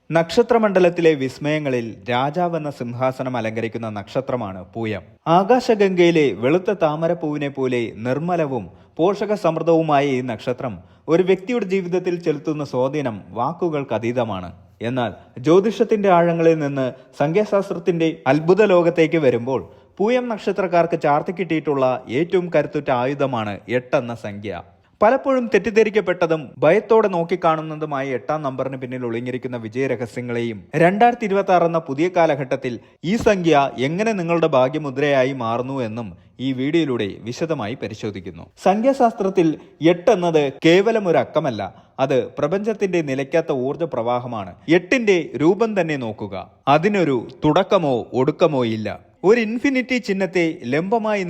നക്ഷത്രമണ്ഡലത്തിലെ വിസ്മയങ്ങളിൽ രാജാവെന്ന സിംഹാസനം അലങ്കരിക്കുന്ന നക്ഷത്രമാണ് പൂയം. ആകാശഗംഗയിലെ വെളുത്ത താമരപ്പൂവിനെ പോലെ നിർമ്മലവും പോഷക സമൃദ്ധവുമായ ഈ നക്ഷത്രം ഒരു വ്യക്തിയുടെ ജീവിതത്തിൽ ചെലുത്തുന്ന സ്വാധീനം വാക്കുകൾക്കതീതമാണ്. എന്നാൽ ജ്യോതിഷത്തിന്റെ ആഴങ്ങളിൽ നിന്ന് സംഖ്യാശാസ്ത്രത്തിന്റെ അത്ഭുത ലോകത്തേക്ക് വരുമ്പോൾ പൂയം നക്ഷത്രക്കാർക്ക് ചാർത്തിക്കിട്ടിയിട്ടുള്ള ഏറ്റവും കരുത്തുറ്റ ആയുധമാണ് 8 എന്ന സംഖ്യ. പലപ്പോഴും തെറ്റിദ്ധരിക്കപ്പെട്ടതും ഭയത്തോടെ നോക്കിക്കാണുന്നതുമായ 8-ാം നമ്പറിന് പിന്നിൽ ഒളിഞ്ഞിരിക്കുന്ന വിജയരഹസ്യങ്ങളെയും 2026 എന്ന പുതിയ കാലഘട്ടത്തിൽ ഈ സംഖ്യ എങ്ങനെ നിങ്ങളുടെ ഭാഗ്യമുദ്രയായി മാറുന്നു എന്നും ഈ വീഡിയോയിലൂടെ വിശദമായി പരിശോധിക്കുന്നു. സംഖ്യാശാസ്ത്രത്തിൽ 8 എന്നത് കേവലം ഒരു അക്കമല്ല, അത് പ്രപഞ്ചത്തിന്റെ നിലയ്ക്കാത്ത ഊർജ്ജ പ്രവാഹമാണ്. 8ന്റെ രൂപം തന്നെ നോക്കുക. അതിനൊരു തുടക്കമോ ഒടുക്കമോ ഇല്ല. ഒരു ഇൻഫിനിറ്റി ചിഹ്നത്തെ ലംബമായി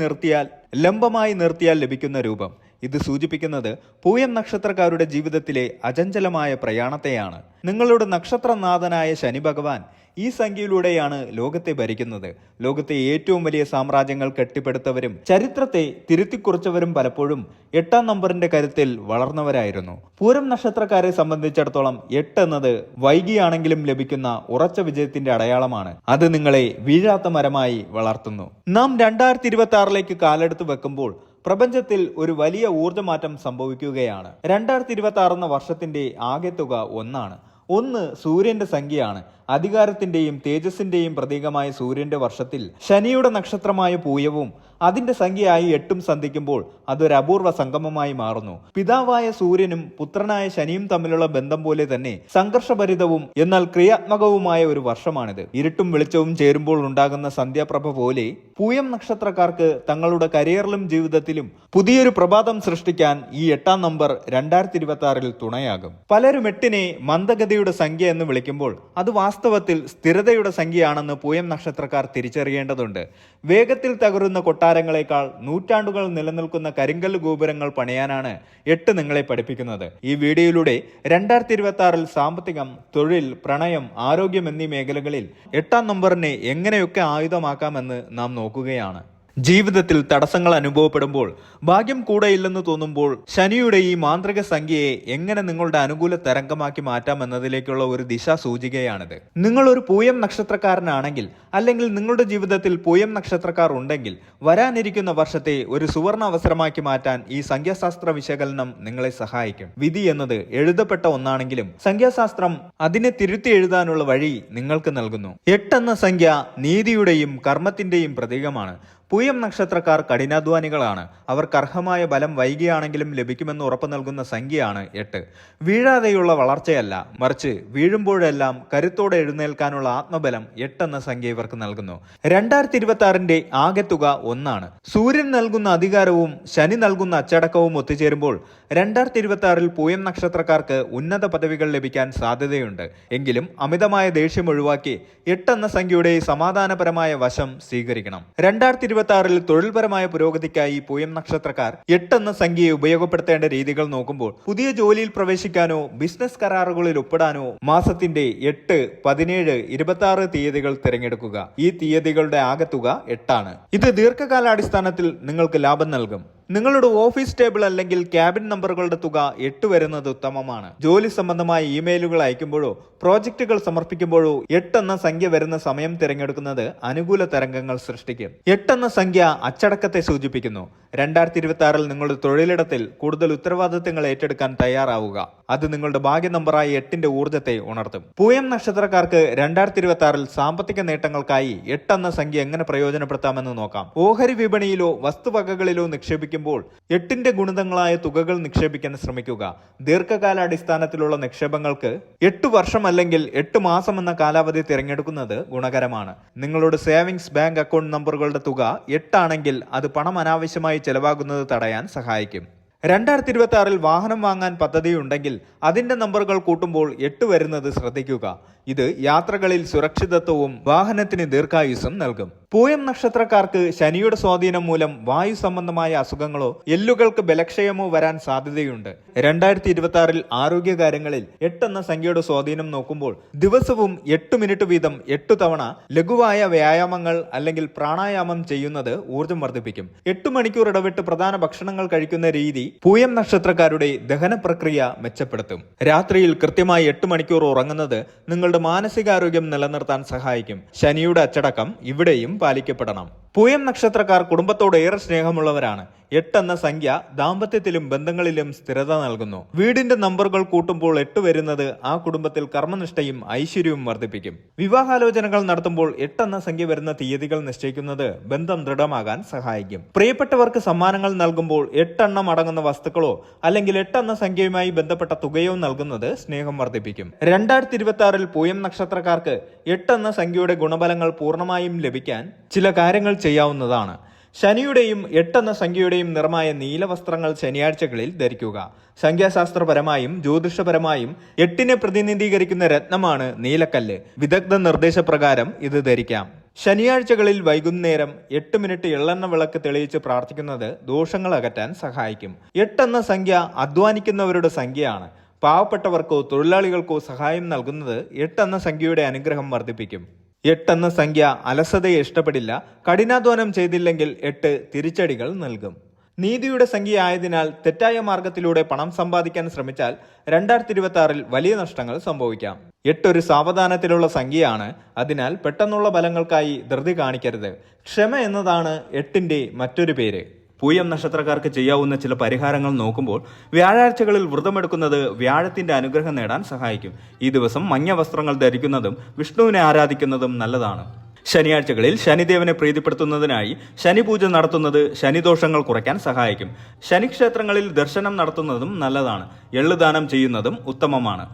നിർത്തിയാൽ ലഭിക്കുന്ന രൂപം. ഇത് സൂചിപ്പിക്കുന്നത് പൂയം നക്ഷത്രക്കാരുടെ ജീവിതത്തിലെ അചഞ്ചലമായ പ്രയാണത്തെയാണ്. നിങ്ങളുടെ നക്ഷത്രനാഥനായ ശനി ഭഗവാൻ ഈ സംഖ്യയിലൂടെയാണ് ലോകത്തെ ഭരിക്കുന്നത്. ലോകത്തെ ഏറ്റവും വലിയ സാമ്രാജ്യങ്ങൾ കെട്ടിപ്പടുത്തവരും ചരിത്രത്തെ തിരുത്തിക്കുറിച്ചവരും പലപ്പോഴും 8-ാം നമ്പറിന്റെ കരുത്തിൽ വളർന്നവരായിരുന്നു. പൂരം നക്ഷത്രക്കാരെ സംബന്ധിച്ചിടത്തോളം 8 എന്നത് വൈകിയാണെങ്കിലും ലഭിക്കുന്ന ഉറച്ച വിജയത്തിന്റെ അടയാളമാണ്. അത് നിങ്ങളെ വീഴാത്ത മരമായി വളർത്തുന്നു. നാം 2026ലേക്ക് കാലെടുത്ത് വെക്കുമ്പോൾ പ്രപഞ്ചത്തിൽ ഒരു വലിയ ഊർജ്ജമാറ്റം സംഭവിക്കുകയാണ്. 2026 എന്ന വർഷത്തിന്റെ ആകെ തുക 1 സൂര്യന്റെ സംഖ്യയാണ്. അധികാരത്തിന്റെയും തേജസ്സിന്റെയും പ്രതീകമായ സൂര്യന്റെ വർഷത്തിൽ ശനിയുടെ നക്ഷത്രമായ പൂയവും അതിന്റെ സംഖ്യയായി 8ഉം സന്ധിക്കുമ്പോൾ അതൊരു അപൂർവ സംഗമമായി മാറുന്നു. പിതാവായ സൂര്യനും പുത്രനായ ശനിയും തമ്മിലുള്ള ബന്ധം പോലെ തന്നെ സംഘർഷഭരിതവും എന്നാൽ ക്രിയാത്മകവുമായ ഒരു വർഷമാണിത്. ഇരുട്ടും വെളിച്ചവും ചേരുമ്പോൾ ഉണ്ടാകുന്ന സന്ധ്യാപ്രഭ പോലെ പൂയം നക്ഷത്രക്കാർക്ക് തങ്ങളുടെ കരിയറിലും ജീവിതത്തിലും പുതിയൊരു പ്രഭാതം സൃഷ്ടിക്കാൻ ഈ 8-ാം നമ്പർ 2026-ൽ തുണയാകും. പലരും 8നെ മന്ദഗതിയുടെ സംഖ്യ എന്ന് വിളിക്കുമ്പോൾ അത് വാസ്തവത്തിൽ സ്ഥിരതയുടെ സംഖ്യയാണെന്ന് പൂയം നക്ഷത്രക്കാർ തിരിച്ചറിയേണ്ടതുണ്ട്. വേഗത്തിൽ തകരുന്ന കൊട്ടാരങ്ങളെക്കാൾ നൂറ്റാണ്ടുകൾ നിലനിൽക്കുന്ന കരിങ്കല്ല് ഗോപുരങ്ങൾ പണിയാനാണ് 8 നിങ്ങളെ പഠിപ്പിക്കുന്നത്. ഈ വീഡിയോയിലൂടെ 2026-ൽ സാമ്പത്തികം, തൊഴിൽ, പ്രണയം, ആരോഗ്യം എന്നീ മേഖലകളിൽ 8-ാം നമ്പറിനെ എങ്ങനെയൊക്കെ ആയുധമാക്കാമെന്ന് നാം നോക്കുകയാണ്. ജീവിതത്തിൽ തടസ്സങ്ങൾ അനുഭവപ്പെടുമ്പോൾ, ഭാഗ്യം കൂടെയില്ലെന്ന് തോന്നുമ്പോൾ ശനിയുടെ ഈ മാന്ത്രിക സംഖ്യയെ എങ്ങനെ നിങ്ങളുടെ അനുകൂല തരംഗമാക്കി മാറ്റാമെന്നതിലേക്കുള്ള ഒരു ദിശാസൂചികയാണിത്. നിങ്ങൾ ഒരു പൂയം നക്ഷത്രക്കാരനാണെങ്കിൽ, അല്ലെങ്കിൽ നിങ്ങളുടെ ജീവിതത്തിൽ പൂയം നക്ഷത്രക്കാർ ഉണ്ടെങ്കിൽ, വരാനിരിക്കുന്ന വർഷത്തെ ഒരു സുവർണ അവസരമാക്കി മാറ്റാൻ ഈ സംഖ്യാശാസ്ത്ര വിശകലനം നിങ്ങളെ സഹായിക്കും. വിധി എന്നത് എഴുതപ്പെട്ട ഒന്നാണെങ്കിലും സംഖ്യാശാസ്ത്രം അതിനെ തിരുത്തി എഴുതാനുള്ള വഴി നിങ്ങൾക്ക് നൽകുന്നു. 8 എന്ന സംഖ്യ നീതിയുടെയും കർമ്മത്തിന്റെയും പ്രതീകമാണ്. പൂയം നക്ഷത്രക്കാർ കഠിനാധ്വാനികളാണ്. അവർക്ക് അർഹമായ ബലം വൈകിയാണെങ്കിലും ലഭിക്കുമെന്ന് ഉറപ്പു നൽകുന്ന സംഖ്യയാണ് 8. വീഴാതെയുള്ള വളർച്ചയല്ല, മറിച്ച് വീഴുമ്പോഴെല്ലാം കരുത്തോടെ എഴുന്നേൽക്കാനുള്ള ആത്മബലം 8 എന്ന സംഖ്യ ഇവർക്ക് നൽകുന്നു. 2026-ന്റെ ആകെ തുക 1. സൂര്യൻ നൽകുന്ന അധികാരവും ശനി നൽകുന്ന അച്ചടക്കവും ഒത്തുചേരുമ്പോൾ 2026-ൽ പൂയം നക്ഷത്രക്കാർക്ക് ഉന്നത പദവികൾ ലഭിക്കാൻ സാധ്യതയുണ്ട്. എങ്കിലും അമിതമായ ദേഷ്യം ഒഴിവാക്കി 8 എന്ന സംഖ്യയുടെ സമാധാനപരമായ വശം സ്വീകരിക്കണം. 2026-ൽ തൊഴിൽപരമായ പുരോഗതിക്കായി പൂയം നക്ഷത്രക്കാർ 8 എന്ന സംഖ്യയെ ഉപയോഗപ്പെടുത്തേണ്ട രീതികൾ നോക്കുമ്പോൾ, പുതിയ ജോലിയിൽ പ്രവേശിക്കാനോ ബിസിനസ് കരാറുകളിൽ ഒപ്പിടാനോ മാസത്തിന്റെ 8, 17, 26 തീയതികൾ തിരഞ്ഞെടുക്കുക. ഈ തീയതികളുടെ ആകെ തുക 8. ഇത് ദീർഘകാലാടിസ്ഥാനത്തിൽ നിങ്ങൾക്ക് ലാഭം നൽകും. നിങ്ങളുടെ ഓഫീസ് ടേബിൾ അല്ലെങ്കിൽ ക്യാബിൻ നമ്പറുകളുടെ തുക 8 വരുന്നത് ഉത്തമമാണ്. ജോലി സംബന്ധമായ ഇമെയിലുകൾ അയക്കുമ്പോഴോ പ്രോജക്റ്റുകൾ സമർപ്പിക്കുമ്പോഴോ 8 എന്ന സംഖ്യ വരുന്ന സമയം തിരഞ്ഞെടുക്കുന്നത് അനുകൂല തരംഗങ്ങൾ സൃഷ്ടിക്കും. 8 എന്ന സംഖ്യ അച്ചടക്കത്തെ സൂചിപ്പിക്കുന്നു. 2026-ൽ നിങ്ങളുടെ തൊഴിലിടത്തിൽ കൂടുതൽ ഉത്തരവാദിത്തങ്ങൾ ഏറ്റെടുക്കാൻ തയ്യാറാവുക. അത് നിങ്ങളുടെ ഭാഗ്യ നമ്പറായ 8ന്റെ ഊർജ്ജത്തെ ഉണർത്തും. പൂയം നക്ഷത്രക്കാർക്ക് 2026-ൽ സാമ്പത്തിക നേട്ടങ്ങൾക്കായി 8 എന്ന സംഖ്യ എങ്ങനെ പ്രയോജനപ്പെടുത്താമെന്ന് നോക്കാം. ഓഹരി വിപണിയിലോ വസ്തുവകകളിലോ നിക്ഷേപിക്കുമ്പോൾ 8ന്റെ ഗുണിതങ്ങളായ തുകകൾ നിക്ഷേപിക്കാൻ ശ്രമിക്കുക. ദീർഘകാലാടിസ്ഥാനത്തിലുള്ള നിക്ഷേപങ്ങൾക്ക് 8 വർഷം അല്ലെങ്കിൽ 8 മാസം എന്ന കാലാവധി തിരഞ്ഞെടുക്കുന്നത് ഗുണകരമാണ്. നിങ്ങളുടെ സേവിങ്സ് ബാങ്ക് അക്കൗണ്ട് നമ്പറുകളുടെ തുക 8 ആണെങ്കിൽ അത് പണം അനാവശ്യമായി ചെലവാകുന്നത് തടയാൻ സഹായിക്കും. 2026-ൽ വാഹനം വാങ്ങാൻ പദ്ധതിയുണ്ടെങ്കിൽ അതിന്റെ നമ്പറുകൾ കൂട്ടുമ്പോൾ 8 വരുന്നത് ശ്രദ്ധിക്കുക. ഇത് യാത്രകളിൽ സുരക്ഷിതത്വവും വാഹനത്തിന് ദീർഘായുസ്സും നൽകും. പൂയം നക്ഷത്രക്കാർക്ക് ശനിയുടെ സ്വാധീനം മൂലം വായു സംബന്ധമായ അസുഖങ്ങളോ എല്ലുകൾക്ക് ബലക്ഷയമോ വരാൻ സാധ്യതയുണ്ട്. 2026 ആരോഗ്യകാര്യങ്ങളിൽ 8 എന്ന സംഖ്യയുടെ സ്വാധീനം നോക്കുമ്പോൾ ദിവസവും 8 മിനിറ്റ് വീതം 8 തവണ ലഘുവായ വ്യായാമങ്ങൾ അല്ലെങ്കിൽ പ്രാണായാമം ചെയ്യുന്നത് ഊർജ്ജം വർദ്ധിപ്പിക്കും. 8 മണിക്കൂർ ഇടവിട്ട് പ്രധാന ഭക്ഷണങ്ങൾ കഴിക്കുന്ന രീതി പൂയം നക്ഷത്രക്കാരുടെ ദഹന പ്രക്രിയ മെച്ചപ്പെടുത്തും. രാത്രിയിൽ കൃത്യമായി 8 മണിക്കൂർ ഉറങ്ങുന്നത് നിങ്ങളുടെ മാനസികാരോഗ്യം നിലനിർത്താൻ സഹായിക്കും. ശനിയുടെ അച്ചടക്കം ഇവിടെയും പാലിക്കപ്പെടണം. പൂയം നക്ഷത്രക്കാർ കുടുംബത്തോട് ഏറെ സ്നേഹമുള്ളവരാണ്. 8 എന്ന സംഖ്യ ദാമ്പത്യത്തിലും ബന്ധങ്ങളിലും സ്ഥിരത നൽകുന്നു. വീടിന്റെ നമ്പറുകൾ കൂട്ടുമ്പോൾ 8 വരുന്നത് ആ കുടുംബത്തിൽ കർമ്മനിഷ്ഠയും ഐശ്വര്യവും വർദ്ധിപ്പിക്കും. വിവാഹാലോചനകൾ നടത്തുമ്പോൾ 8 എന്ന സംഖ്യ വരുന്ന തീയതികൾ നിശ്ചയിക്കുന്നത് ബന്ധം ദൃഢമാകാൻ സഹായിക്കും. പ്രിയപ്പെട്ടവർക്ക് സമ്മാനങ്ങൾ നൽകുമ്പോൾ 8 എണ്ണം അടങ്ങുന്ന വസ്തുക്കളോ അല്ലെങ്കിൽ 8 എന്ന സംഖ്യയുമായി ബന്ധപ്പെട്ട തുകയോ നൽകുന്നത് സ്നേഹം വർദ്ധിപ്പിക്കും. 2026 പൂയം നക്ഷത്രക്കാർക്ക് 8 എന്ന സംഖ്യയുടെ ഗുണഫലങ്ങൾ പൂർണ്ണമായും ലഭിക്കാൻ ചില കാര്യങ്ങൾ ചെയ്യാവുന്നതാണ്. ശനിയുടെയും 8 എന്ന സംഖ്യയുടെയും നിറമായ നീല വസ്ത്രങ്ങൾ ശനിയാഴ്ചകളിൽ ധരിക്കുക. സംഖ്യാശാസ്ത്രപരമായും ജ്യോതിഷപരമായും 8നെ പ്രതിനിധീകരിക്കുന്ന രത്നമാണ് നീലക്കല്ല്. വിദഗ്ധ നിർദ്ദേശപ്രകാരം ഇത് ധരിക്കാം. ശനിയാഴ്ചകളിൽ വൈകുന്നേരം 8 മിനിറ്റ് എള്ളെണ്ണ വിളക്ക് തെളിയിച്ച് പ്രാർത്ഥിക്കുന്നത് ദോഷങ്ങൾ അകറ്റാൻ സഹായിക്കും. 8 എന്ന സംഖ്യ അധ്വാനിക്കുന്നവരുടെ സംഖ്യയാണ്. പാവപ്പെട്ടവർക്കോ തൊഴിലാളികൾക്കോ സഹായം നൽകുന്നത് 8 എന്ന സംഖ്യയുടെ അനുഗ്രഹം വർദ്ധിപ്പിക്കും. 8 എന്ന സംഖ്യ അലസതയെ ഇഷ്ടപ്പെടില്ല. കഠിനാധ്വാനം ചെയ്തില്ലെങ്കിൽ 8 തിരിച്ചടികൾ നൽകും. നീതിയുടെ സംഖ്യ ആയതിനാൽ തെറ്റായ മാർഗത്തിലൂടെ പണം സമ്പാദിക്കാൻ ശ്രമിച്ചാൽ 2026 വലിയ നഷ്ടങ്ങൾ സംഭവിക്കാം. 8 ഒരു സാവധാനത്തിലുള്ള സംഖ്യയാണ്. അതിനാൽ പെട്ടെന്നുള്ള ഫലങ്ങൾക്കായി ധൃതി കാണിക്കരുത്. ക്ഷമ എന്നതാണ് 8ന്റെ മറ്റൊരു പേര്. പൂയം നക്ഷത്രക്കാർക്ക് ചെയ്യാവുന്ന ചില പരിഹാരങ്ങൾ നോക്കുമ്പോൾ വ്യാഴാഴ്ചകളിൽ വ്രതമെടുക്കുന്നത് വ്യാഴത്തിന്റെ അനുഗ്രഹം നേടാൻ സഹായിക്കും. ഈ ദിവസം മഞ്ഞ വസ്ത്രങ്ങൾ ധരിക്കുന്നതും വിഷ്ണുവിനെ ആരാധിക്കുന്നതും നല്ലതാണ്. ശനിയാഴ്ചകളിൽ ശനിദേവനെ പ്രീതിപ്പെടുത്തുന്നതിനായി ശനി പൂജ നടത്തുന്നത് ശനിദോഷങ്ങൾ കുറയ്ക്കാൻ സഹായിക്കും. ശനിക്ഷേത്രങ്ങളിൽ ദർശനം നടത്തുന്നതും നല്ലതാണ്. എള്ളുദാനം ചെയ്യുന്നതും ഉത്തമമാണ്.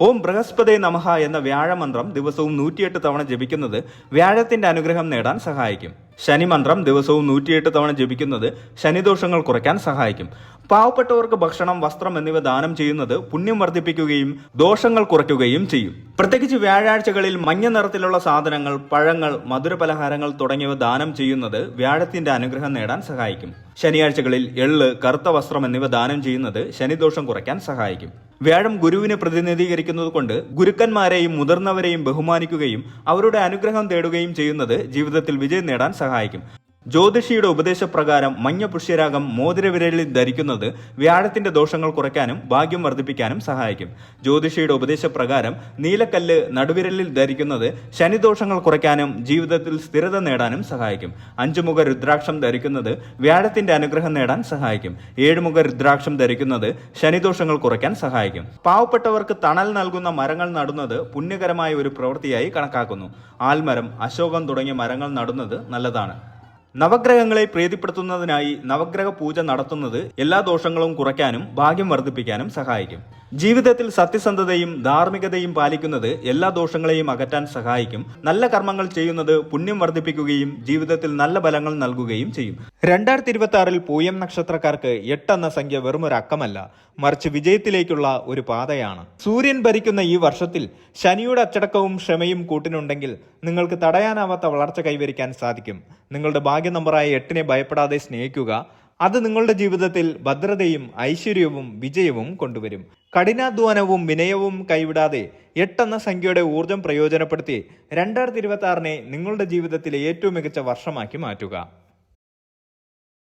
ഓം ബൃഹസ്പതേ നമഃ എന്ന വ്യാഴമന്ത്രം ദിവസവും 108 തവണ ജപിക്കുന്നത് വ്യാഴത്തിന്റെ അനുഗ്രഹം നേടാൻ സഹായിക്കും. ശനി മന്ത്രം ദിവസവും 108 തവണ ജപിക്കുന്നത് ശനിദോഷങ്ങൾ കുറയ്ക്കാൻ സഹായിക്കും. പാവപ്പെട്ടവർക്ക് ഭക്ഷണം, വസ്ത്രം എന്നിവ ദാനം ചെയ്യുന്നത് പുണ്യം വർദ്ധിപ്പിക്കുകയും ദോഷങ്ങൾ കുറയ്ക്കുകയും ചെയ്യും. പ്രത്യേകിച്ച് വ്യാഴാഴ്ചകളിൽ മഞ്ഞ നിറത്തിലുള്ള സാധനങ്ങൾ, പഴങ്ങൾ, മധുരപലഹാരങ്ങൾ തുടങ്ങിയവ ദാനം ചെയ്യുന്നത് വ്യാഴത്തിന്റെ അനുഗ്രഹം നേടാൻ സഹായിക്കും. ശനിയാഴ്ചകളിൽ എള്ള്, കറുത്ത വസ്ത്രം എന്നിവ ദാനം ചെയ്യുന്നത് ശനിദോഷം കുറയ്ക്കാൻ സഹായിക്കും. വ്യാഴം ഗുരുവിനെ പ്രതിനിധീകരിക്കുന്നത് കൊണ്ട് ഗുരുക്കന്മാരെയും മുതിർന്നവരെയും ബഹുമാനിക്കുകയും അവരുടെ അനുഗ്രഹം തേടുകയും ചെയ്യുന്നത് ജീവിതത്തിൽ വിജയം നേടാൻ സഹായിക്കും. ജ്യോതിഷിയുടെ ഉപദേശപ്രകാരം മഞ്ഞ പുഷ്യരാഗം മോതിരവിരലിൽ ധരിക്കുന്നത് വ്യാഴത്തിന്റെ ദോഷങ്ങൾ കുറയ്ക്കാനും ഭാഗ്യം വർദ്ധിപ്പിക്കാനും സഹായിക്കും. ജ്യോതിഷിയുടെ ഉപദേശപ്രകാരം നീലക്കല്ല് നടുവിരലിൽ ധരിക്കുന്നത് ശനിദോഷങ്ങൾ കുറയ്ക്കാനും ജീവിതത്തിൽ സ്ഥിരത നേടാനും സഹായിക്കും. 5 മുഖ രുദ്രാക്ഷം ധരിക്കുന്നത് വ്യാഴത്തിന്റെ അനുഗ്രഹം നേടാൻ സഹായിക്കും. 7 മുഖ രുദ്രാക്ഷം ധരിക്കുന്നത് ശനിദോഷങ്ങൾ കുറയ്ക്കാൻ സഹായിക്കും. പാവപ്പെട്ടവർക്ക് തണൽ നൽകുന്ന മരങ്ങൾ നടുന്നത് പുണ്യകരമായ ഒരു പ്രവൃത്തിയായി കണക്കാക്കുന്നു. ആൽമരം, അശോകം തുടങ്ങിയ മരങ്ങൾ നടുന്നത് നല്ലതാണ്. നവഗ്രഹങ്ങളെ പ്രീതിപ്പെടുത്തുന്നതിനായി നവഗ്രഹ പൂജ നടത്തുന്നത് എല്ലാ ദോഷങ്ങളും കുറയ്ക്കാനും ഭാഗ്യം വർദ്ധിപ്പിക്കാനും സഹായിക്കും. ജീവിതത്തിൽ സത്യസന്ധതയും ധാർമ്മികതയും പാലിക്കുന്നത് എല്ലാ ദോഷങ്ങളെയും അകറ്റാൻ സഹായിക്കും. നല്ല കർമ്മങ്ങൾ ചെയ്യുന്നത് പുണ്യം വർദ്ധിപ്പിക്കുകയും ജീവിതത്തിൽ നല്ല ഫലങ്ങൾ നൽകുകയും ചെയ്യും. 2026 പൂയം നക്ഷത്രക്കാർക്ക് 8 എന്ന സംഖ്യ വെറും ഒരു അക്കമല്ല, മറിച്ച് വിജയത്തിലേക്കുള്ള ഒരു പാതയാണ്. സൂര്യൻ ഭരിക്കുന്ന ഈ വർഷത്തിൽ ശനിയുടെ അച്ചടക്കവും ക്ഷമയും കൂട്ടിനുണ്ടെങ്കിൽ നിങ്ങൾക്ക് തടയാനാവാത്ത വളർച്ച കൈവരിക്കാൻ സാധിക്കും. നിങ്ങളുടെ ഭാഗ്യ നമ്പറായ 8നെ ഭയപ്പെടാതെ സ്നേഹിക്കുക. അത് നിങ്ങളുടെ ജീവിതത്തിൽ ഭദ്രതയും ഐശ്വര്യവും വിജയവും കൊണ്ടുവരും. കഠിനാധ്വാനവും വിനയവും കൈവിടാതെ 8 എന്ന സംഖ്യയുടെ ഊർജം പ്രയോജനപ്പെടുത്തി 2026 നിങ്ങളുടെ ജീവിതത്തിലെ ഏറ്റവും മികച്ച വർഷമാക്കി മാറ്റുക.